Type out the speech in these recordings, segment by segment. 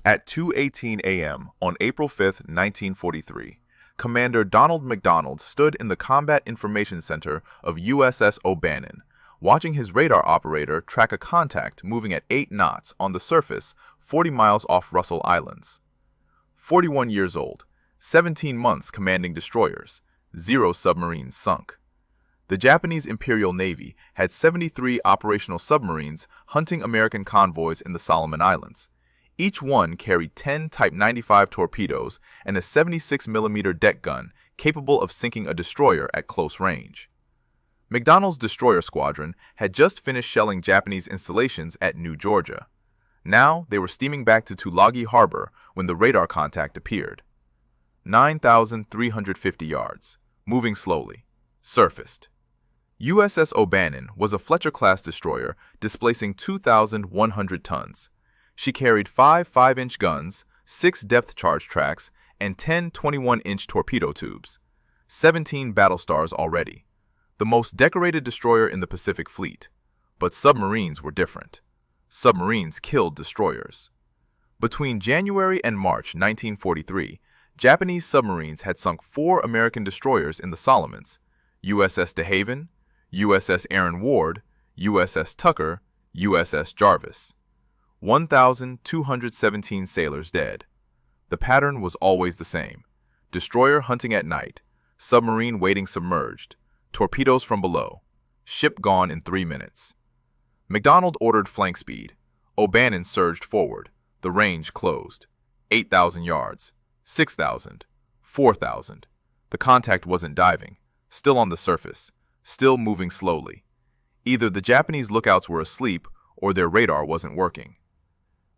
At 2:18 a.m. on April 5, 1943, Commander Donald MacDonald stood in the Combat Information Center of USS O'Bannon, watching his radar operator track a contact moving at 8 knots on the surface 40 miles off Russell Islands. 41 years old, 17 months commanding destroyers, 0 submarines sunk. The Japanese Imperial Navy had 73 operational submarines hunting American convoys in the Solomon Islands. Each one carried 10 Type 95 torpedoes and a 76mm deck gun capable of sinking a destroyer at close range. MacDonald's destroyer squadron had just finished shelling Japanese installations at New Georgia. Now they were steaming back to Tulagi Harbor when the radar contact appeared. 9,350 yards, moving slowly, surfaced. USS O'Bannon was a Fletcher-class destroyer displacing 2,100 tons. She carried 5 5-inch guns, 6 depth charge tracks, and 10 21-inch torpedo tubes. 17 battle stars already. The most decorated destroyer in the Pacific Fleet. But submarines were different. Submarines killed destroyers. Between January and March 1943, Japanese submarines had sunk 4 American destroyers in the Solomons: USS De Haven, USS Aaron Ward, USS Tucker, USS Jarvis. 1,217 sailors dead. The pattern was always the same: destroyer hunting at night, submarine waiting submerged, torpedoes from below, ship gone in 3 minutes. MacDonald ordered flank speed. O'Bannon surged forward. The range closed. 8,000 yards, 6,000, 4,000. The contact wasn't diving, still on the surface, still moving slowly. Either the Japanese lookouts were asleep or their radar wasn't working.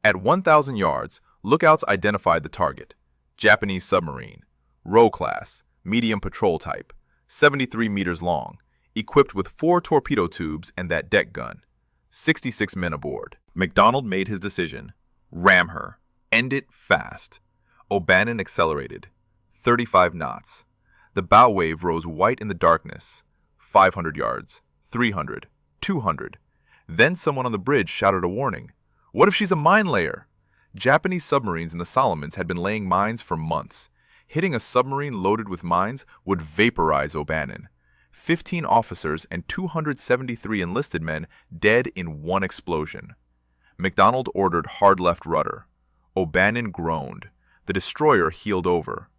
At 1,000 yards, lookouts identified the target: Japanese submarine, Roe class, medium patrol type, 73 meters long, equipped with 4 torpedo tubes and that deck gun. 66 men aboard. MacDonald made his decision. Ram her. End it fast. O'Bannon accelerated. 35 knots. The bow wave rose white in the darkness. 500 yards, 300, 200. Then someone on the bridge shouted a warning. What if she's a mine layer? Japanese submarines in the Solomons had been laying mines for months. Hitting a submarine loaded with mines would vaporize O'Bannon. 15 officers and 273 enlisted men dead in one explosion. MacDonald ordered hard left rudder. O'Bannon groaned. The destroyer heeled over.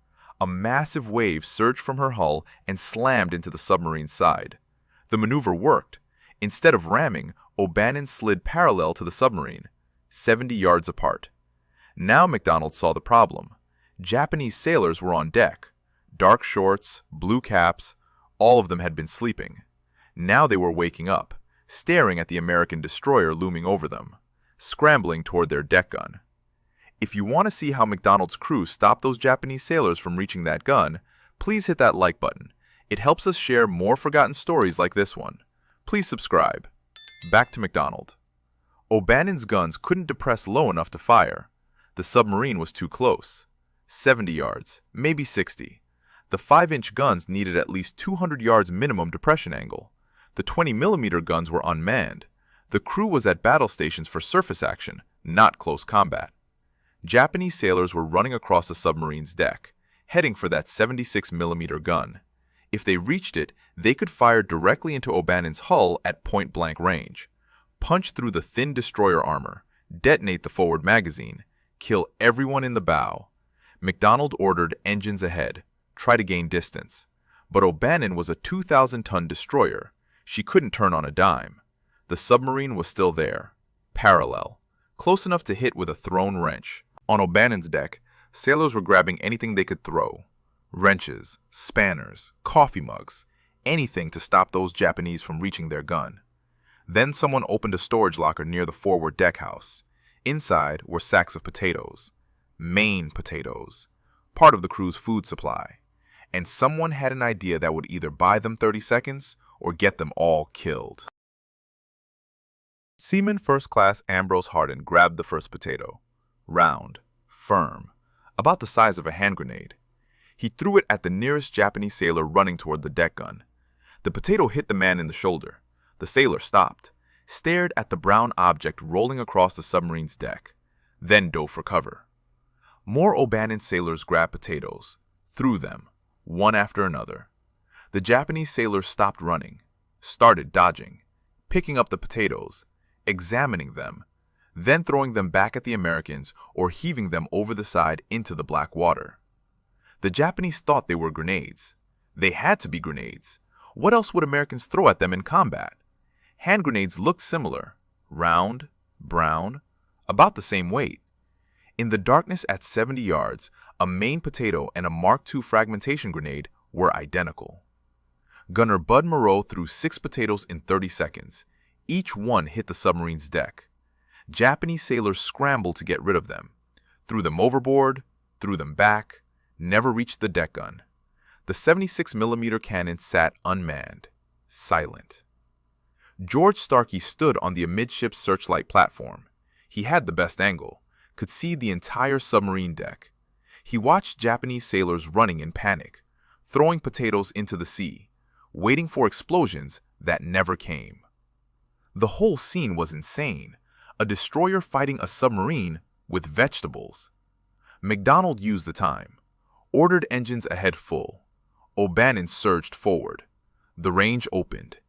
A massive wave surged from her hull and slammed into the submarine's side. The maneuver worked. Instead of ramming, O'Bannon slid parallel to the submarine, 70 yards apart. Now MacDonald saw the problem. Japanese sailors were on deck. Dark shorts, blue caps, all of them had been sleeping. Now they were waking up, staring at the American destroyer looming over them, scrambling toward their deck gun. If you want to see how MacDonald's crew stopped those Japanese sailors from reaching that gun, please hit that like button. It helps us share more forgotten stories like this one. Please subscribe. Back to MacDonald. O'Bannon's guns couldn't depress low enough to fire. The submarine was too close. 70 yards, maybe 60. The 5-inch guns needed at least 200 yards minimum depression angle. The 20mm guns were unmanned. The crew was at battle stations for surface action, not close combat. Japanese sailors were running across the submarine's deck, heading for that 76mm gun. If they reached it, they could fire directly into O'Bannon's hull at point-blank range, punch through the thin destroyer armor, detonate the forward magazine, kill everyone in the bow. MacDonald ordered engines ahead, try to gain distance. But O'Bannon was a 2,000-ton destroyer. She couldn't turn on a dime. The submarine was still there, parallel, close enough to hit with a thrown wrench. On O'Bannon's deck, sailors were grabbing anything they could throw. Wrenches, spanners, coffee mugs, anything to stop those Japanese from reaching their gun. Then someone opened a storage locker near the forward deck house. Inside were sacks of potatoes. Maine potatoes. Part of the crew's food supply. And someone had an idea that would either buy them 30 seconds or get them all killed. Seaman First Class Ambrose Hardin grabbed the first potato. Round, firm, about the size of a hand grenade. He threw it at the nearest Japanese sailor running toward the deck gun. The potato hit the man in the shoulder. The sailor stopped, stared at the brown object rolling across the submarine's deck, then dove for cover. More O'Bannon sailors grabbed potatoes, threw them, one after another. The Japanese sailors stopped running, started dodging, picking up the potatoes, examining them, then throwing them back at the Americans or heaving them over the side into the black water. The Japanese thought they were grenades. They had to be grenades. What else would Americans throw at them in combat? Hand grenades looked similar, round, brown, about the same weight. In the darkness at 70 yards, a Maine potato and a Mark II fragmentation grenade were identical. Gunner Bud Moreau threw 6 potatoes in 30 seconds. Each one hit the submarine's deck. Japanese sailors scrambled to get rid of them, threw them overboard, threw them back, never reached the deck gun. The 76mm cannon sat unmanned, silent. George Starkey stood on the amidships searchlight platform. He had the best angle, could see the entire submarine deck. He watched Japanese sailors running in panic, throwing potatoes into the sea, waiting for explosions that never came. The whole scene was insane. A destroyer fighting a submarine with vegetables. MacDonald used the time, ordered engines ahead full. O'Bannon surged forward. The range opened.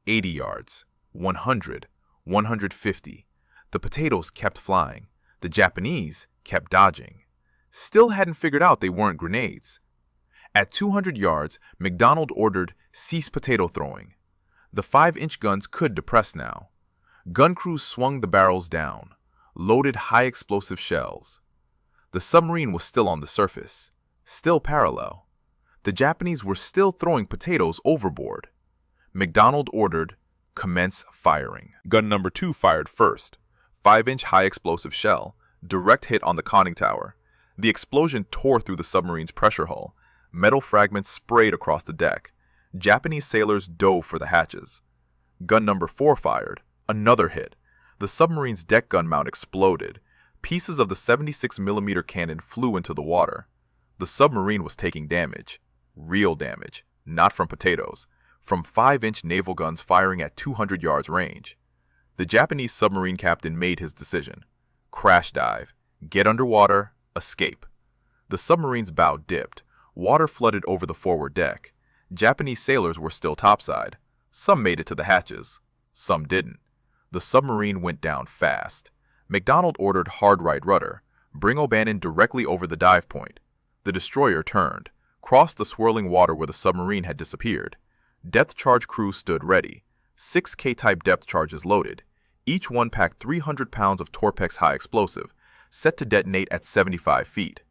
80 yards, 100, 150. The potatoes kept flying. The Japanese kept dodging. Still hadn't figured out they weren't grenades. At 200 yards, MacDonald ordered, "Cease potato throwing." The 5-inch guns could depress now. Gun crews swung the barrels down, loaded high-explosive shells. The submarine was still on the surface, still parallel. The Japanese were still throwing potatoes overboard. MacDonald ordered, "Commence firing." Gun number 2 fired first. 5-inch high-explosive shell, direct hit on the conning tower. The explosion tore through the submarine's pressure hull. Metal fragments sprayed across the deck. Japanese sailors dove for the hatches. Gun number 4 fired. Another hit. The submarine's deck gun mount exploded. Pieces of the 76mm cannon flew into the water. The submarine was taking damage. Real damage. Not from potatoes. From 5-inch naval guns firing at 200 yards range. The Japanese submarine captain made his decision. Crash dive. Get underwater. Escape. The submarine's bow dipped. Water flooded over the forward deck. Japanese sailors were still topside. Some made it to the hatches. Some didn't. The submarine went down fast. MacDonald ordered hard right rudder, bring O'Bannon directly over the dive point. The destroyer turned, crossed the swirling water where the submarine had disappeared. Depth charge crews stood ready, 6 K-type depth charges loaded. Each one packed 300 pounds of Torpex high explosive, set to detonate at 75 feet.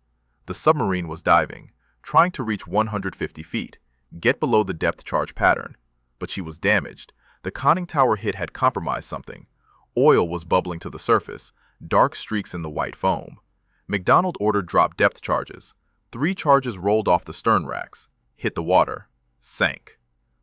The submarine was diving, trying to reach 150 feet, get below the depth charge pattern. But she was damaged. The conning tower hit had compromised something. Oil was bubbling to the surface, dark streaks in the white foam. MacDonald ordered drop depth charges. 3 charges rolled off the stern racks, hit the water, sank.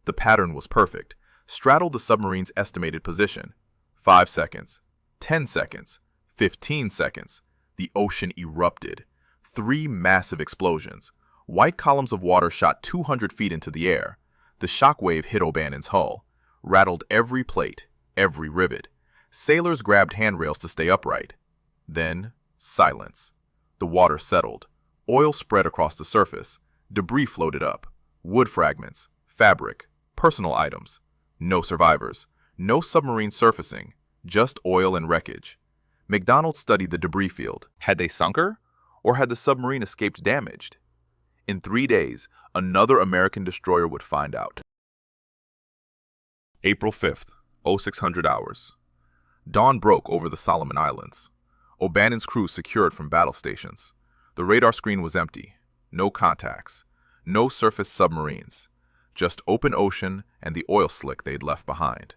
The pattern was perfect, straddled the submarine's estimated position. 5 seconds, 10 seconds, 15 seconds. The ocean erupted. 3 massive explosions. White columns of water shot 200 feet into the air. The shockwave hit O'Bannon's hull, rattled every plate, every rivet. Sailors grabbed handrails to stay upright. Then, silence. The water settled. Oil spread across the surface. Debris floated up. Wood fragments, fabric, personal items. No survivors. No submarine surfacing. Just oil and wreckage. MacDonald studied the debris field. Had they sunk her? Or had the submarine escaped damaged? In 3 days, another American destroyer would find out. April 5th, 0600 hours. Dawn broke over the Solomon Islands. O'Bannon's crew secured from battle stations. The radar screen was empty. No contacts. No surface submarines. Just open ocean and the oil slick they'd left behind.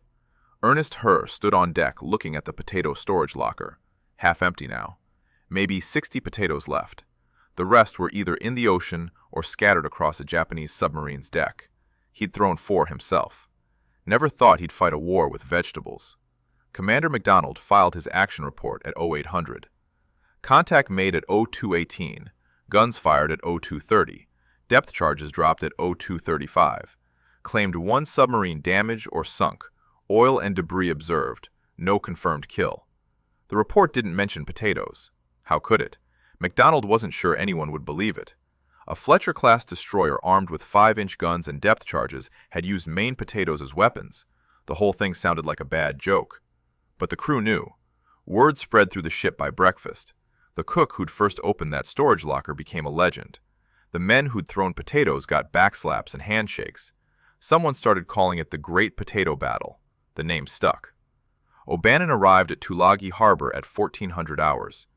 Ernest Herr stood on deck looking at the potato storage locker. Half empty now. Maybe 60 potatoes left. The rest were either in the ocean or scattered across a Japanese submarine's deck. He'd thrown 4 himself. Never thought he'd fight a war with vegetables. Commander MacDonald filed his action report at 0800. Contact made at 0218. Guns fired at 0230. Depth charges dropped at 0235. Claimed 1 submarine damaged or sunk. Oil and debris observed. No confirmed kill. The report didn't mention potatoes. How could it? MacDonald wasn't sure anyone would believe it. A Fletcher-class destroyer armed with 5-inch guns and depth charges had used Maine potatoes as weapons. The whole thing sounded like a bad joke. But the crew knew. Word spread through the ship by breakfast. The cook who'd first opened that storage locker became a legend. The men who'd thrown potatoes got backslaps and handshakes. Someone started calling it the Great Potato Battle. The name stuck. O'Bannon arrived at Tulagi Harbor at 1400 hours.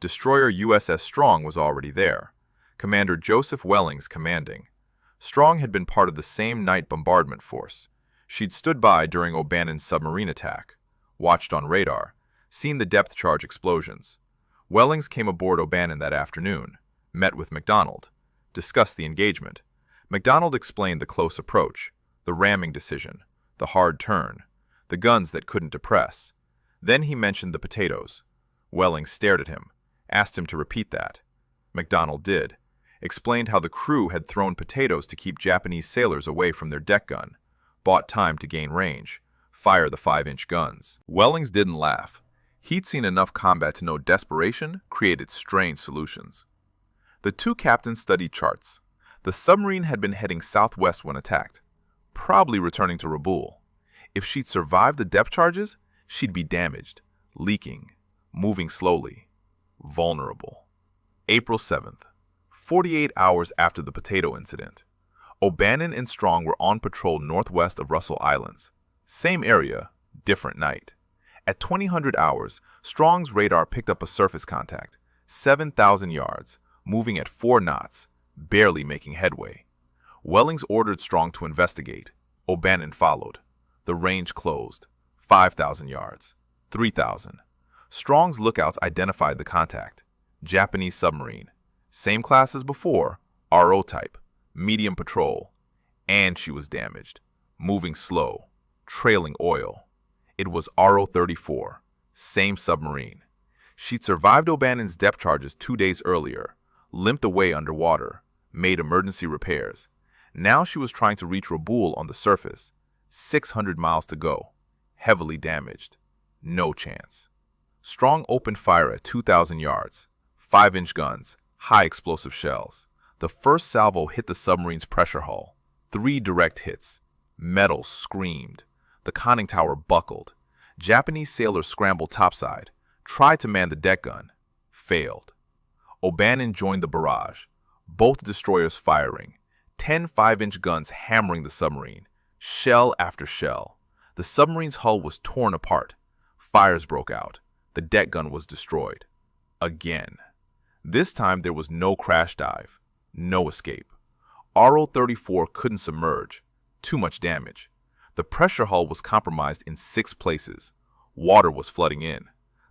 Destroyer USS Strong was already there. Commander Joseph Wellings commanding. Strong had been part of the same night bombardment force. She'd stood by during O'Bannon's submarine attack, watched on radar, seen the depth charge explosions. Wellings came aboard O'Bannon that afternoon, met with MacDonald, discussed the engagement. MacDonald explained the close approach, the ramming decision, the hard turn, the guns that couldn't depress. Then he mentioned the potatoes. Wellings stared at him, asked him to repeat that. MacDonald did, explained how the crew had thrown potatoes to keep Japanese sailors away from their deck gun, bought time to gain range, fire the 5-inch guns. Wellings didn't laugh. He'd seen enough combat to know desperation created strange solutions. The two captains studied charts. The submarine had been heading southwest when attacked, probably returning to Rabaul. If she'd survived the depth charges, she'd be damaged, leaking, moving slowly, vulnerable. April 7th, 48 hours after the potato incident. O'Bannon and Strong were on patrol northwest of Russell Islands. Same area, different night. At 2000 hours, Strong's radar picked up a surface contact, 7,000 yards, moving at 4 knots, barely making headway. Wellings ordered Strong to investigate. O'Bannon followed. The range closed. 5,000 yards. 3,000. Strong's lookouts identified the contact. Japanese submarine. Same class as before, RO type, medium patrol. And she was damaged. Moving slow. Trailing oil. It was RO-34. Same submarine. She'd survived O'Bannon's depth charges 2 days earlier, limped away underwater, made emergency repairs. Now she was trying to reach Rabaul on the surface. 600 miles to go. Heavily damaged. No chance. Strong opened fire at 2,000 yards. 5-inch guns, high explosive shells. The first salvo hit the submarine's pressure hull. 3 direct hits. Metal screamed. The conning tower buckled. Japanese sailors scrambled topside, tried to man the deck gun. Failed. O'Bannon joined the barrage. Both destroyers firing. 10 5-inch guns hammering the submarine. Shell after shell. The submarine's hull was torn apart. Fires broke out. The deck gun was destroyed. Again. This time there was no crash dive. No escape. RO-34 couldn't submerge. Too much damage. The pressure hull was compromised in 6 places. Water was flooding in.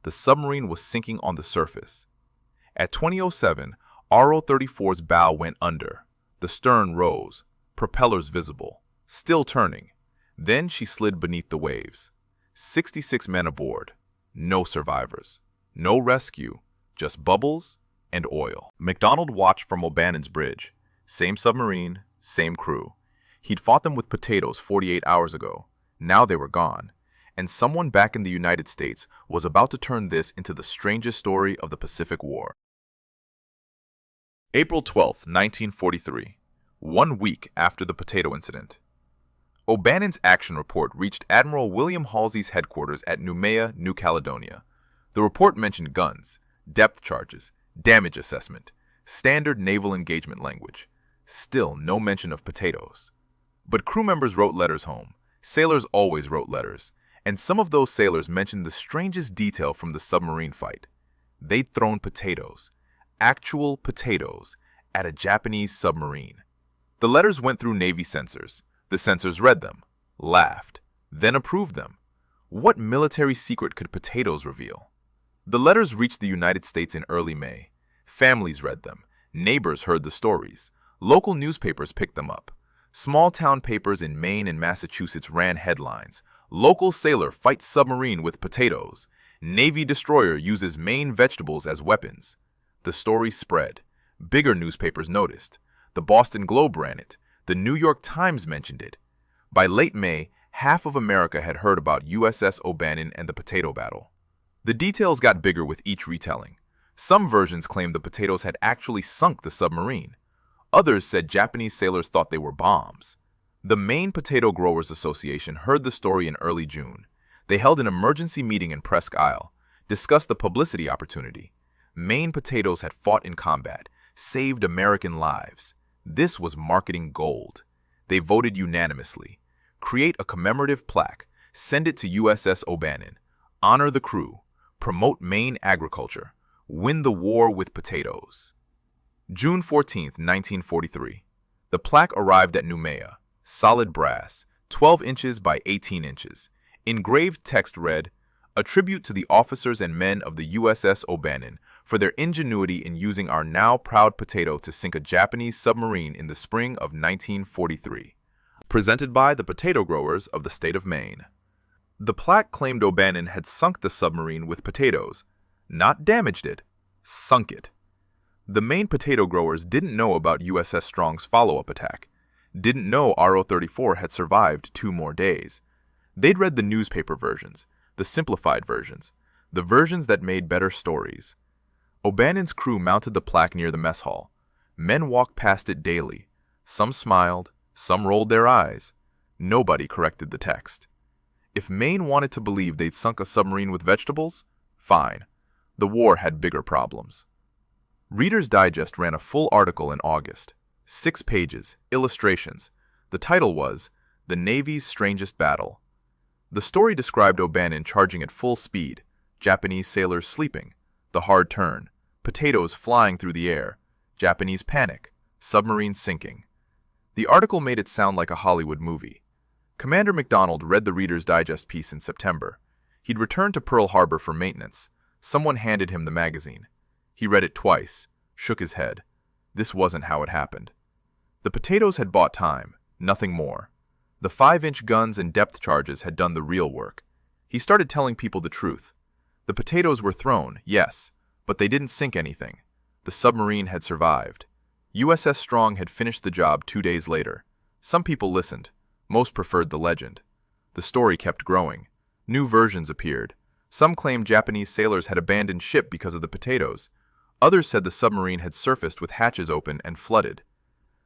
The submarine was sinking on the surface. At 20:07, RO-34's bow went under. The stern rose, propellers visible, still turning. Then she slid beneath the waves. 66 men aboard. No survivors. No rescue. Just bubbles and oil. MacDonald watched from O'Bannon's bridge. Same submarine, same crew. He'd fought them with potatoes 48 hours ago. Now they were gone. And someone back in the United States was about to turn this into the strangest story of the Pacific War. April 12, 1943. 1 week after the potato incident. O'Bannon's action report reached Admiral William Halsey's headquarters at Noumea, New Caledonia. The report mentioned guns, depth charges, damage assessment, standard naval engagement language. Still no mention of potatoes. But crew members wrote letters home. Sailors always wrote letters. And some of those sailors mentioned the strangest detail from the submarine fight. They'd thrown potatoes, actual potatoes, at a Japanese submarine. The letters went through Navy censors. The censors read them, laughed, then approved them. What military secret could potatoes reveal? The letters reached the United States in early May. Families read them. Neighbors heard the stories. Local newspapers picked them up. Small-town papers in Maine and Massachusetts ran headlines. Local sailor fights submarine with potatoes. Navy destroyer uses Maine vegetables as weapons. The story spread. Bigger newspapers noticed. The Boston Globe ran it. The New York Times mentioned it. By late May, half of America had heard about USS O'Bannon and the potato battle. The details got bigger with each retelling. Some versions claimed the potatoes had actually sunk the submarine. Others said Japanese sailors thought they were bombs. The Maine Potato Growers Association heard the story in early June. They held an emergency meeting in Presque Isle, discussed the publicity opportunity. Maine potatoes had fought in combat, saved American lives. This was marketing gold. They voted unanimously. Create a commemorative plaque, send it to USS O'Bannon, honor the crew, promote Maine agriculture, win the war with potatoes. June 14, 1943. The plaque arrived at Noumea, solid brass, 12 inches by 18 inches. Engraved text read, "A tribute to the officers and men of the USS O'Bannon for their ingenuity in using our now proud potato to sink a Japanese submarine in the spring of 1943. Presented by the potato growers of the state of Maine." The plaque claimed O'Bannon had sunk the submarine with potatoes, not damaged it, sunk it. The Maine potato growers didn't know about USS Strong's follow-up attack, didn't know RO-34 had survived 2 more days. They'd read the newspaper versions, the simplified versions, the versions that made better stories. O'Bannon's crew mounted the plaque near the mess hall. Men walked past it daily. Some smiled, some rolled their eyes. Nobody corrected the text. If Maine wanted to believe they'd sunk a submarine with vegetables, fine. The war had bigger problems. Reader's Digest ran a full article in August. 6 pages, illustrations. The title was, "The Navy's Strangest Battle." The story described O'Bannon charging at full speed, Japanese sailors sleeping, the hard turn, potatoes flying through the air, Japanese panic, submarine sinking. The article made it sound like a Hollywood movie. Commander MacDonald read the Reader's Digest piece in September. He'd returned to Pearl Harbor for maintenance. Someone handed him the magazine. He read it twice, shook his head. This wasn't how it happened. The potatoes had bought time, nothing more. The 5-inch guns and depth charges had done the real work. He started telling people the truth. The potatoes were thrown, yes, but they didn't sink anything. The submarine had survived. USS Strong had finished the job 2 days later. Some people listened. Most preferred the legend. The story kept growing. New versions appeared. Some claimed Japanese sailors had abandoned ship because of the potatoes. Others said the submarine had surfaced with hatches open and flooded.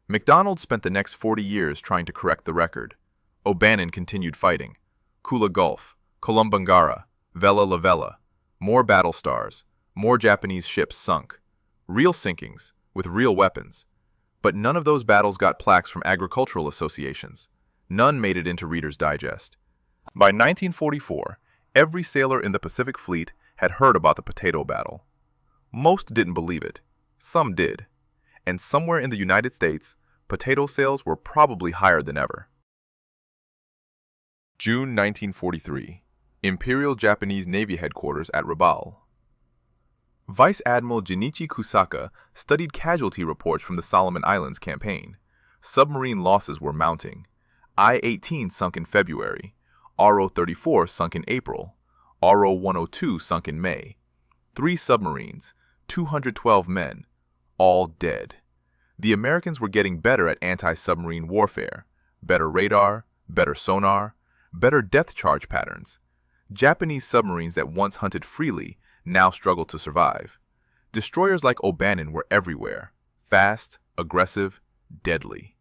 MacDonald spent the next 40 years trying to correct the record. O'Bannon continued fighting. Kula Gulf, Columbangara, Vela La Vela. More battle stars. More Japanese ships sunk. Real sinkings, with real weapons. But none of those battles got plaques from agricultural associations. None made it into Reader's Digest. By 1944, every sailor in the Pacific Fleet had heard about the potato battle. Most didn't believe it. Some did. And somewhere in the United States, potato sales were probably higher than ever. June 1943. Imperial Japanese Navy Headquarters at Rabaul. Vice Admiral Junichi Kusaka studied casualty reports from the Solomon Islands campaign. Submarine losses were mounting. I-18 sunk in February. RO-34 sunk in April. RO-102 sunk in May. 3 submarines, 212 men, all dead. The Americans were getting better at anti-submarine warfare. Better radar, better sonar, better depth charge patterns. Japanese submarines that once hunted freely now struggled to survive. Destroyers like O'Bannon were everywhere. Fast, aggressive, deadly.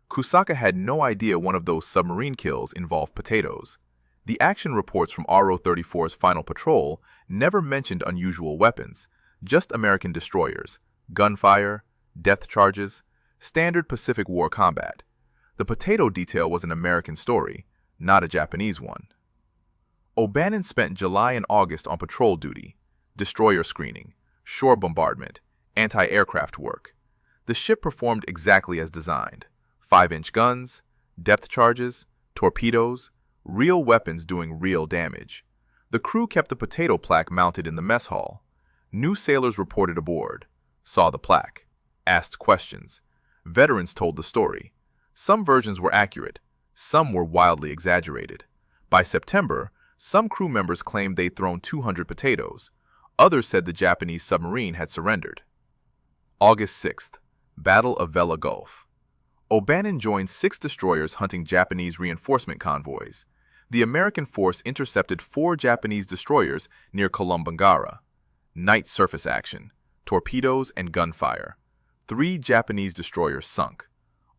Kusaka had no idea one of those submarine kills involved potatoes. The action reports from RO-34's final patrol never mentioned unusual weapons, just American destroyers, gunfire, depth charges, standard Pacific War combat. The potato detail was an American story, not a Japanese one. O'Bannon spent July and August on patrol duty, destroyer screening, shore bombardment, anti-aircraft work. The ship performed exactly as designed. 5-inch guns, depth charges, torpedoes, real weapons doing real damage. The crew kept the potato plaque mounted in the mess hall. New sailors reported aboard, saw the plaque, asked questions. Veterans told the story. Some versions were accurate, some were wildly exaggerated. By September, some crew members claimed they'd thrown 200 potatoes. Others said the Japanese submarine had surrendered. August 6th, Battle of Vela Gulf. O'Bannon joined 6 destroyers hunting Japanese reinforcement convoys. The American force intercepted 4 Japanese destroyers near Columbangara. Night surface action, torpedoes and gunfire. 3 Japanese destroyers sunk.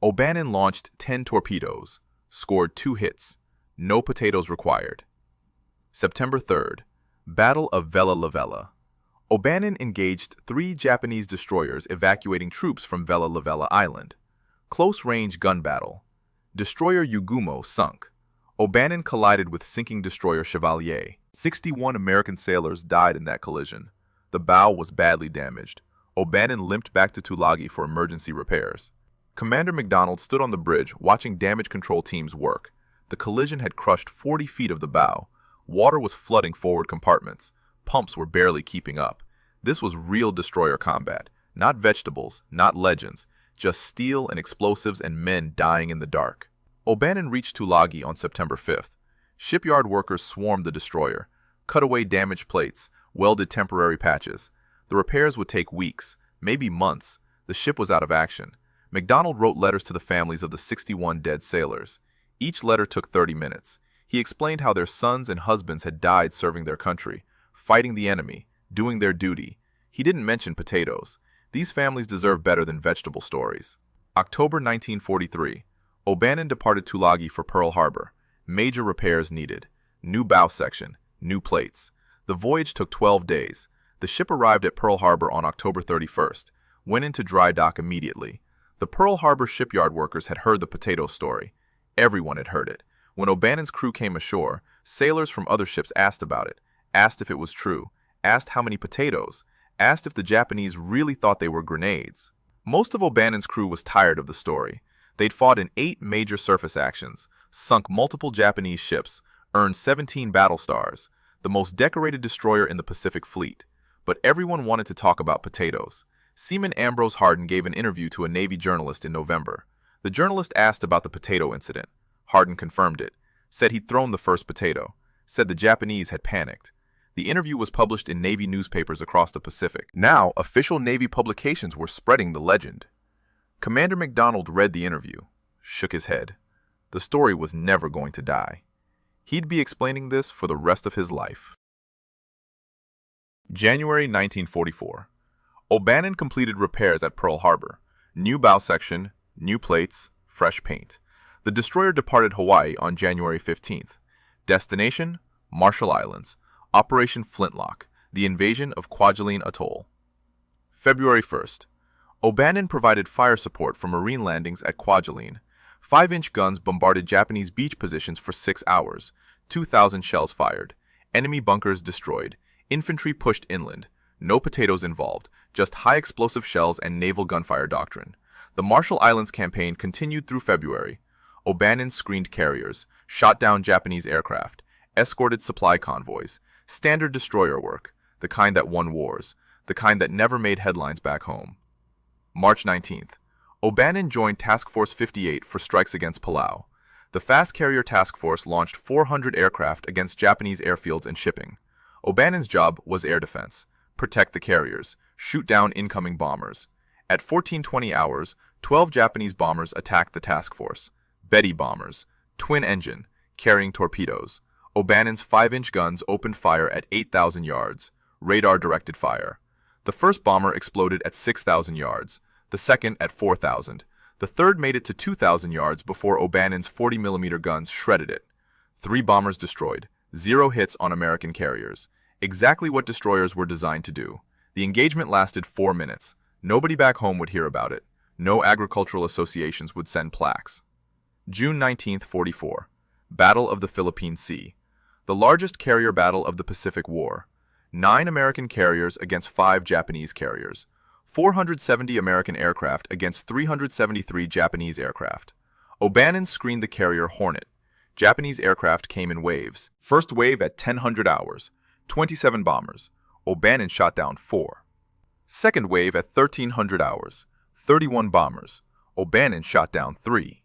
O'Bannon launched 10 torpedoes, scored 2 hits. No potatoes required. September 3rd, Battle of Vella La Vella. O'Bannon engaged 3 Japanese destroyers evacuating troops from Vella La Vella Island. Close-range gun battle. Destroyer Yugumo sunk. O'Bannon collided with sinking destroyer Chevalier. 61 American sailors died in that collision. The bow was badly damaged. O'Bannon limped back to Tulagi for emergency repairs. Commander MacDonald stood on the bridge watching damage control teams work. The collision had crushed 40 feet of the bow. Water was flooding forward compartments. Pumps were barely keeping up. This was real destroyer combat. Not vegetables, not legends. Just steel and explosives and men dying in the dark. O'Bannon reached Tulagi on September 5th. Shipyard workers swarmed the destroyer, cut away damaged plates, welded temporary patches. The repairs would take weeks, maybe months. The ship was out of action. MacDonald wrote letters to the families of the 61 dead sailors. Each letter took 30 minutes. He explained how their sons and husbands had died serving their country, fighting the enemy, doing their duty. He didn't mention potatoes. These families deserve better than vegetable stories. October 1943. O'Bannon departed Tulagi for Pearl Harbor. Major repairs needed. New bow section, new plates. The voyage took 12 days. The ship arrived at Pearl Harbor on October 31st, went into dry dock immediately. The Pearl Harbor shipyard workers had heard the potato story. Everyone had heard it. When O'Bannon's crew came ashore, sailors from other ships asked about it, asked if it was true, asked how many potatoes, asked if the Japanese really thought they were grenades. Most of O'Bannon's crew was tired of the story. They'd fought in 8 major surface actions, sunk multiple Japanese ships, earned 17 battle stars, the most decorated destroyer in the Pacific Fleet. But everyone wanted to talk about potatoes. Seaman Ambrose Hardin gave an interview to a Navy journalist in November. The journalist asked about the potato incident. Hardin confirmed it, said he'd thrown the first potato, said the Japanese had panicked. The interview was published in Navy newspapers across the Pacific. Now, official Navy publications were spreading the legend. Commander MacDonald read the interview, shook his head. The story was never going to die. He'd be explaining this for the rest of his life. January 1944. O'Bannon completed repairs at Pearl Harbor. New bow section, new plates, fresh paint. The destroyer departed Hawaii on January 15th. Destination: Marshall Islands. Operation Flintlock, the invasion of Kwajalein Atoll. February 1st. O'Bannon provided fire support for Marine landings at Kwajalein. 5-inch guns bombarded Japanese beach positions for 6 hours. 2,000 shells fired. Enemy bunkers destroyed. Infantry pushed inland. No potatoes involved, just high-explosive shells and naval gunfire doctrine. The Marshall Islands campaign continued through February. O'Bannon screened carriers, shot down Japanese aircraft, escorted supply convoys, standard destroyer work, the kind that won wars, the kind that never made headlines back home. March 19th. O'Bannon joined Task Force 58 for strikes against Palau. The Fast Carrier Task Force launched 400 aircraft against Japanese airfields and shipping. O'Bannon's job was air defense, protect the carriers, shoot down incoming bombers. At 14:20 hours, 12 Japanese bombers attacked the task force. Betty bombers, twin engine, carrying torpedoes. O'Bannon's 5-inch guns opened fire at 8,000 yards, radar-directed fire. The first bomber exploded at 6,000 yards, the second at 4,000. The third made it to 2,000 yards before O'Bannon's 40mm guns shredded it. 3 bombers destroyed, 0 hits on American carriers. Exactly what destroyers were designed to do. The engagement lasted 4 minutes. Nobody back home would hear about it. No agricultural associations would send plaques. June 19th, 44. Battle of the Philippine Sea. The largest carrier battle of the Pacific War. 9 American carriers against 5 Japanese carriers. 470 American aircraft against 373 Japanese aircraft. O'Bannon screened the carrier Hornet. Japanese aircraft came in waves. First wave at 1000 hours. 27 bombers. O'Bannon shot down 4. Second wave at 1300 hours. 31 bombers. O'Bannon shot down 3.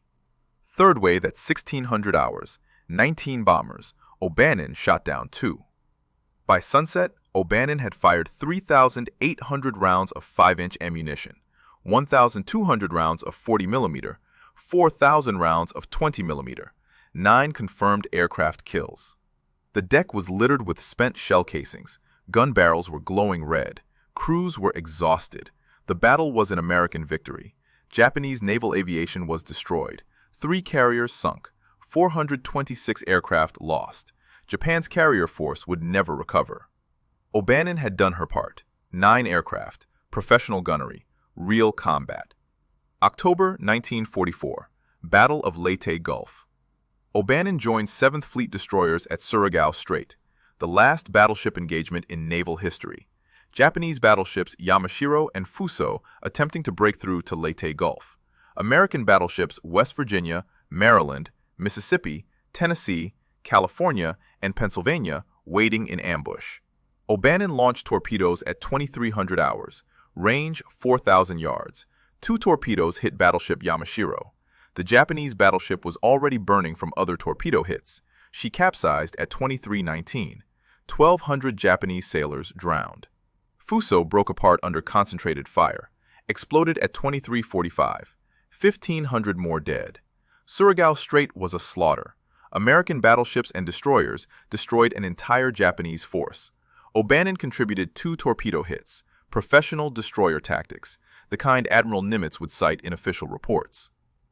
Third wave at 1600 hours. 19 bombers. O'Bannon shot down 2. By sunset, O'Bannon had fired 3,800 rounds of 5-inch ammunition, 1,200 rounds of 40mm, 4,000 rounds of 20mm, 9 confirmed aircraft kills. The deck was littered with spent shell casings, Gun barrels were glowing red. Crews were exhausted. The battle was an American victory. Japanese naval aviation was destroyed. 3 carriers sunk. 426 aircraft lost. Japan's carrier force would never recover. O'Bannon had done her part. 9 aircraft, professional gunnery, real combat. October 1944, Battle of Leyte Gulf. O'Bannon joined 7th Fleet destroyers at Surigao Strait, the last battleship engagement in naval history. Japanese battleships Yamashiro and Fuso attempting to break through to Leyte Gulf. American battleships West Virginia, Maryland, Mississippi, Tennessee, California, and Pennsylvania waiting in ambush. O'Bannon launched torpedoes at 2300 hours, range 4,000 yards. 2 torpedoes hit battleship Yamashiro. The Japanese battleship was already burning from other torpedo hits. She capsized at 2319. 1,200 Japanese sailors drowned. Fuso broke apart under concentrated fire, exploded at 2345. 1,500 more dead. Surigao Strait was a slaughter. American battleships and destroyers destroyed an entire Japanese force. O'Bannon contributed 2 torpedo hits, professional destroyer tactics, the kind Admiral Nimitz would cite in official reports.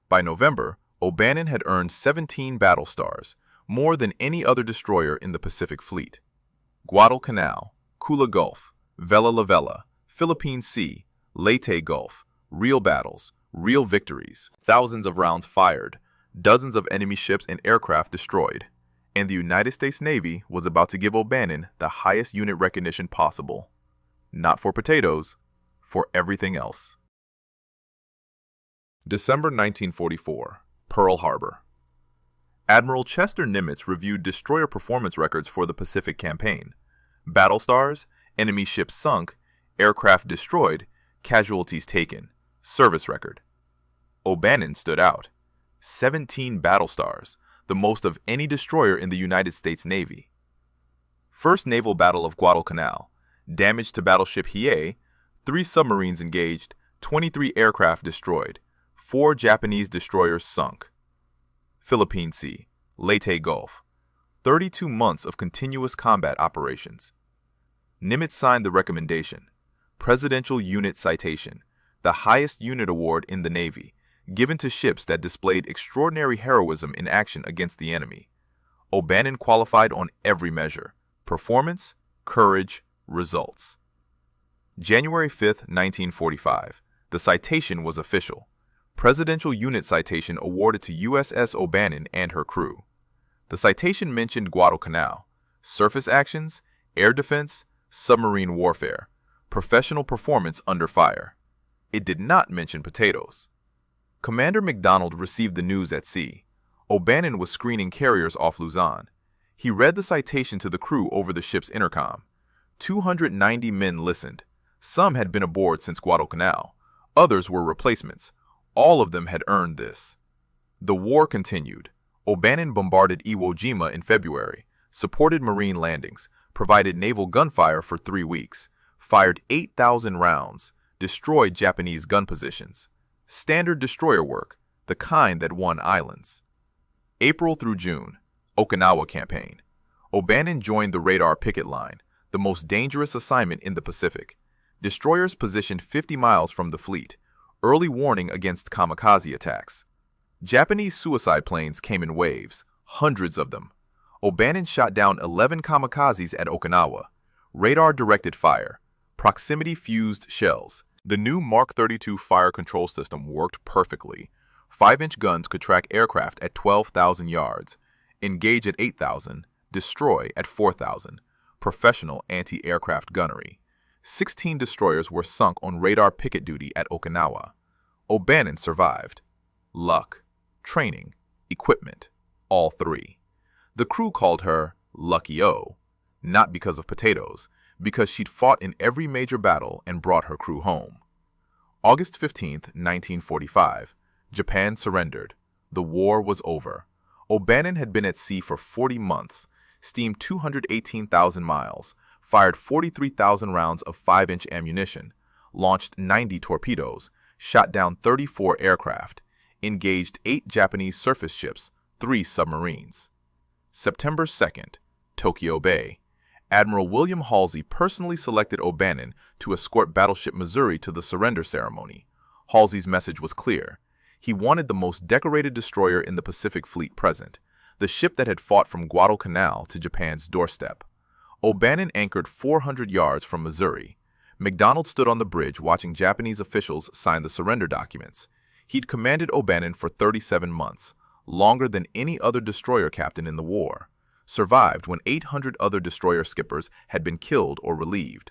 By November, O'Bannon had earned 17 battle stars, more than any other destroyer in the Pacific Fleet. Guadalcanal, Kula Gulf, Vela La Vela, Philippine Sea, Leyte Gulf, real battles, real victories. Thousands of rounds fired, dozens of enemy ships and aircraft destroyed, and the United States Navy was about to give O'Bannon the highest unit recognition possible. Not for potatoes, for everything else. December 1944, Pearl Harbor. Admiral Chester Nimitz reviewed destroyer performance records for the Pacific Campaign. Battle stars, enemy ships sunk, aircraft destroyed, casualties taken, service record. O'Bannon stood out. 17 battle stars, the most of any destroyer in the United States Navy. First Naval Battle of Guadalcanal. Damage to battleship Hiei, 3 submarines engaged, 23 aircraft destroyed, 4 Japanese destroyers sunk. Philippine Sea, Leyte Gulf. 32 months of continuous combat operations. Nimitz signed the recommendation. Presidential Unit Citation, the highest unit award in the Navy, given to ships that displayed extraordinary heroism in action against the enemy. O'Bannon qualified on every measure: performance, courage, results. January 5, 1945. The citation was official. Presidential Unit Citation awarded to USS O'Bannon and her crew. The citation mentioned Guadalcanal, surface actions, air defense, submarine warfare, professional performance under fire. It did not mention potatoes. Commander MacDonald received the news at sea. O'Bannon was screening carriers off Luzon. He read the citation to the crew over the ship's intercom. 290 men listened. Some had been aboard since Guadalcanal. Others were replacements. All of them had earned this. The war continued. O'Bannon bombarded Iwo Jima in February, supported Marine landings, provided naval gunfire for 3 weeks, fired 8,000 rounds, destroyed Japanese gun positions. Standard destroyer work, the kind that won islands. April through June, Okinawa Campaign. O'Bannon joined the radar picket line, the most dangerous assignment in the Pacific. Destroyers positioned 50 miles from the fleet, early warning against kamikaze attacks. Japanese suicide planes came in waves, hundreds of them. O'Bannon shot down 11 kamikazes at Okinawa. Radar-directed fire, proximity-fused shells. The new Mark 32 fire control system worked perfectly. 5-inch guns could track aircraft at 12,000 yards, engage at 8,000, destroy at 4,000. Professional anti-aircraft gunnery. 16 destroyers were sunk on radar picket duty at Okinawa. O'Bannon survived. Luck, training, equipment, all 3. The crew called her Lucky O, not because of potatoes, because she'd fought in every major battle and brought her crew home. August 15, 1945, Japan surrendered. The war was over. O'Bannon had been at sea for 40 months, steamed 218,000 miles, fired 43,000 rounds of 5-inch ammunition, launched 90 torpedoes, shot down 34 aircraft, engaged 8 Japanese surface ships, 3 submarines. September 2nd, Tokyo Bay. Admiral William Halsey personally selected O'Bannon to escort battleship Missouri to the surrender ceremony. Halsey's message was clear. He wanted the most decorated destroyer in the Pacific Fleet present, the ship that had fought from Guadalcanal to Japan's doorstep. O'Bannon anchored 400 yards from Missouri. MacDonald stood on the bridge watching Japanese officials sign the surrender documents. He'd commanded O'Bannon for 37 months, longer than any other destroyer captain in the war. Survived when 800 other destroyer skippers had been killed or relieved.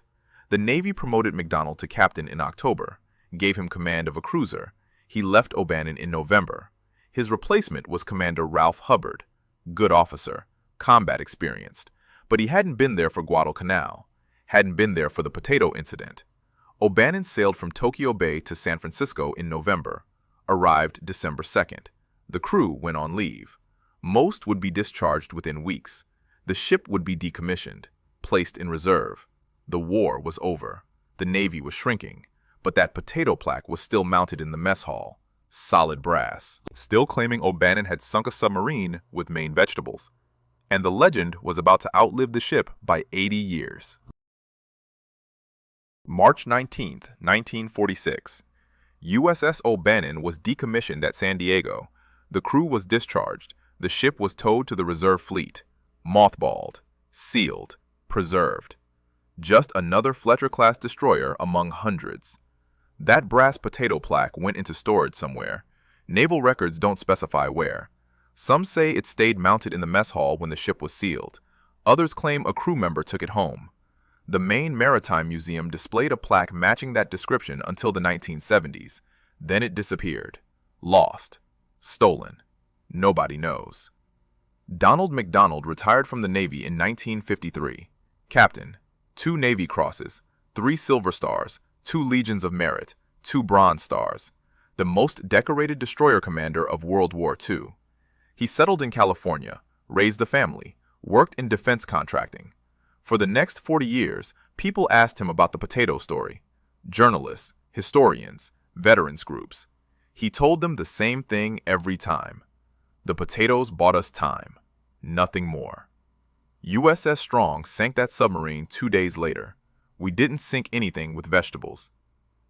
The Navy promoted MacDonald to captain in October, gave him command of a cruiser. He left O'Bannon in November. His replacement was Commander Ralph Hubbard. Good officer, combat experienced, but he hadn't been there for Guadalcanal, hadn't been there for the potato incident. O'Bannon sailed from Tokyo Bay to San Francisco in November, arrived December 2nd. The crew went on leave. Most would be discharged within weeks. The ship would be decommissioned, placed in reserve. The war was over. The Navy was shrinking, but that potato plaque was still mounted in the mess hall, solid brass, still claiming O'Bannon had sunk a submarine with Maine vegetables. And the legend was about to outlive the ship by 80 years. March 19, 1946. USS O'Bannon was decommissioned at San Diego. The crew was discharged. The ship was towed to the reserve fleet, mothballed, sealed, preserved. Just another Fletcher-class destroyer among hundreds. That brass potato plaque went into storage somewhere. Naval records don't specify where. Some say it stayed mounted in the mess hall when the ship was sealed. Others claim a crew member took it home. The Maine Maritime Museum displayed a plaque matching that description until the 1970s. Then it disappeared. Lost. Stolen. Nobody knows. Donald MacDonald retired from the Navy in 1953. Captain, 2 Navy Crosses, 3 Silver Stars, 2 Legions of Merit, 2 Bronze Stars. The most decorated destroyer commander of World War II. He settled in California, raised a family, worked in defense contracting. For the next 40 years, people asked him about the potato story. Journalists, historians, veterans groups. He told them the same thing every time. The potatoes bought us time. Nothing more. USS Strong sank that submarine 2 days later. We didn't sink anything with vegetables.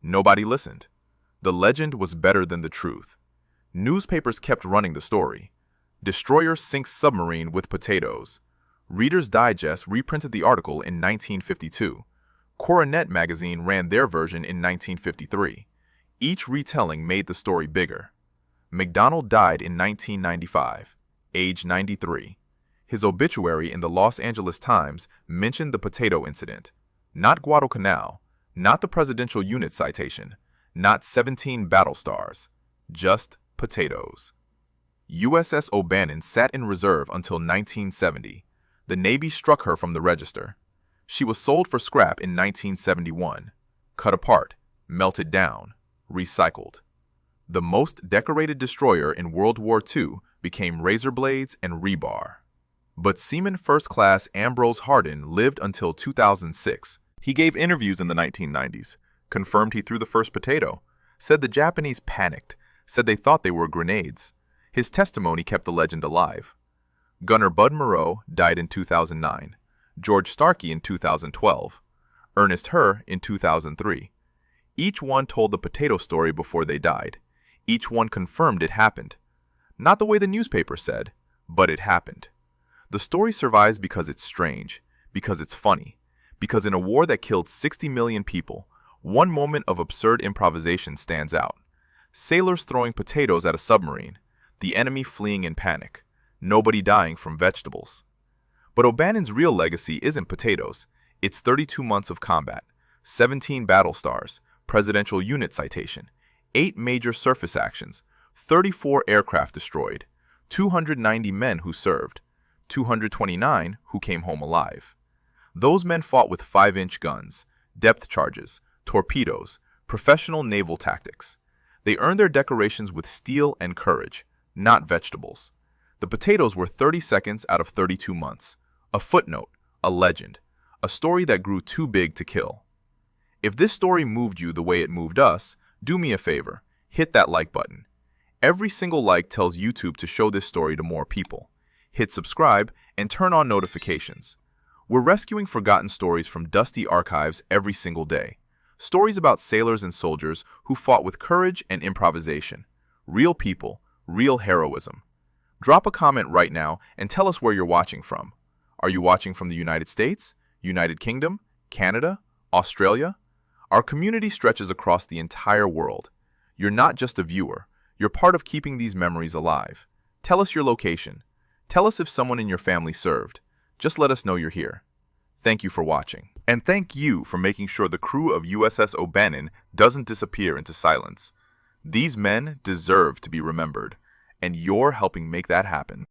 Nobody listened. The legend was better than the truth. Newspapers kept running the story. Destroyer sinks submarine with potatoes. Reader's Digest reprinted the article in 1952. Coronet magazine ran their version in 1953. Each retelling made the story bigger. MacDonald died in 1995, age 93. His obituary in the Los Angeles Times mentioned the potato incident. Not Guadalcanal, not the presidential unit citation, not 17 battle stars, just potatoes. USS O'Bannon sat in reserve until 1970. The Navy struck her from the register. She was sold for scrap in 1971, cut apart, melted down, recycled. The most decorated destroyer in World War II became razor blades and rebar. But Seaman First Class Ambrose Hardin lived until 2006. He gave interviews in the 1990s, confirmed he threw the first potato, said the Japanese panicked, said they thought they were grenades. His testimony kept the legend alive. Gunner Bud Moreau died in 2009, George Starkey in 2012, Ernest Herr in 2003. Each one told the potato story before they died. Each one confirmed it happened. Not the way the newspaper said, but it happened. The story survives because it's strange, because it's funny, because in a war that killed 60 million people, one moment of absurd improvisation stands out. Sailors throwing potatoes at a submarine, the enemy fleeing in panic, nobody dying from vegetables. But O'Bannon's real legacy isn't potatoes. It's 32 months of combat, 17 battle stars, presidential unit citation, 8 major surface actions, 34 aircraft destroyed, 290 men who served, 229 who came home alive. Those men fought with 5-inch guns, depth charges, torpedoes, professional naval tactics. They earned their decorations with steel and courage, not vegetables. The potatoes were 30 seconds out of 32 months. A footnote, a legend, a story that grew too big to kill. If this story moved you the way it moved us, do me a favor, hit that like button. Every single like tells YouTube to show this story to more people. Hit subscribe and turn on notifications. We're rescuing forgotten stories from dusty archives every single day. Stories about sailors and soldiers who fought with courage and improvisation. Real people, real heroism. Drop a comment right now and tell us where you're watching from. Are you watching from the United States, United Kingdom, Canada, Australia? Our community stretches across the entire world. You're not just a viewer, you're part of keeping these memories alive. Tell us your location. Tell us if someone in your family served. Just let us know you're here. Thank you for watching. And thank you for making sure the crew of USS O'Bannon doesn't disappear into silence. These men deserve to be remembered, and you're helping make that happen.